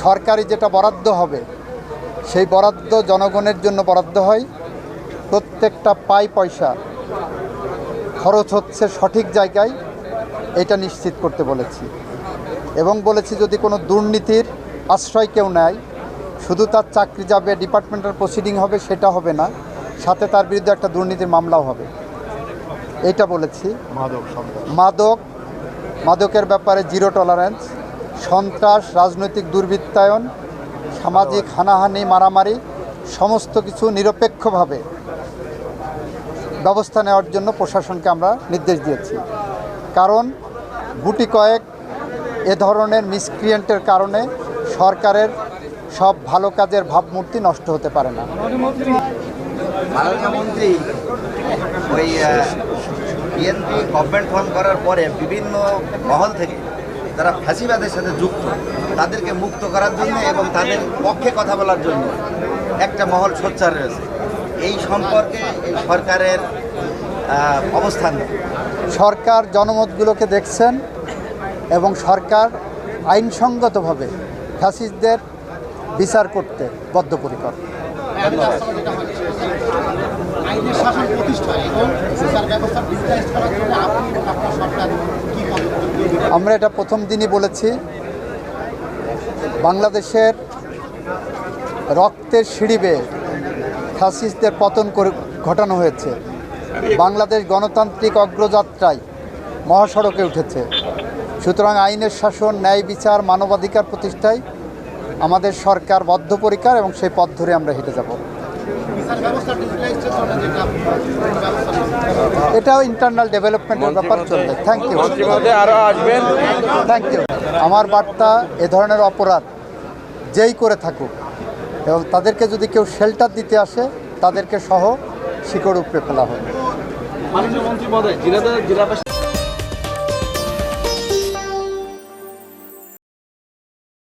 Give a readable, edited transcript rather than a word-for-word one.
সরকারি যেটা বরাদ্দ হবে সেই বরাদ্দ জনগণের জন্য বরাদ্দ হয়, প্রত্যেকটা পয়সা খরচ হচ্ছে সঠিক জায়গায়, এটা নিশ্চিত করতে বলেছি। এবং বলেছি যদি কোনো দুর্নীতির আশ্রয় কেউ নেয়, শুধু তার চাকরি যাবে, ডিপার্টমেন্টাল প্রসিডিং হবে সেটা হবে না, সাথে তার বিরুদ্ধে একটা দুর্নীতির মামলাও হবে, এটা বলেছি। মাদকের ব্যাপারে জিরো টলারেন্স, সন্ত্রাস, রাজনৈতিক দুর্বৃত্তায়ন, সামাজিক হানাহানি, মারামারি সমস্ত কিছু নিরপেক্ষভাবে ব্যবস্থা নেওয়ার জন্য প্রশাসনকে আমরা নির্দেশ দিয়েছি। কারণ গুটি কয়েক এ ধরনের মিসক্রিয়েন্টের কারণে সরকারের সব ভালো কাজের ভাবমূর্তি নষ্ট হতে পারে না। মাননীয় মন্ত্রী ওই বিএনপি গভর্নমেন্ট ফর্ম করার পরে বিভিন্ন মহল থেকে যারা ফ্যাসিবাদের সাথে যুক্ত তাদেরকে মুক্ত করার জন্য এবং তাদের পক্ষে কথা বলার জন্য একটা মহল সোচ্চার রয়েছে। এই সম্পর্কে এই সরকারের অবস্থান। সরকার জনমতগুলোকে দেখছেন এবং সরকার আইনসঙ্গতভাবে ফ্যাসিস্টদের বিচার করতে বদ্ধপরিকর। আমরা এটা প্রথম দিনই বলেছি, বাংলাদেশের রক্তের সিঁড়ি বেয়ে ফ্যাসিস্টদের পতন ঘটানো হয়েছে। বাংলাদেশ গণতান্ত্রিক অগ্রযাত্রায় মহাসড়কে উঠেছে। সুতরাং আইনের শাসন, ন্যায় বিচার, মানবাধিকার প্রতিষ্ঠায় আমাদের সরকার বদ্ধপরিকর এবং সেই পথ ধরে আমরা হেঁটে যাব। এটাও ইন্টারনাল ডেভেলপমেন্টের ব্যাপার চলবে। Thank you. Thank you. আমার বার্তা, এ ধরনের অপরাধ যেই করে থাকুক এবং তাদেরকে যদি কেউ শেল্টার দিতে আসে তাদেরকে সহ শিকড় উপড়ে ফেলা হবে।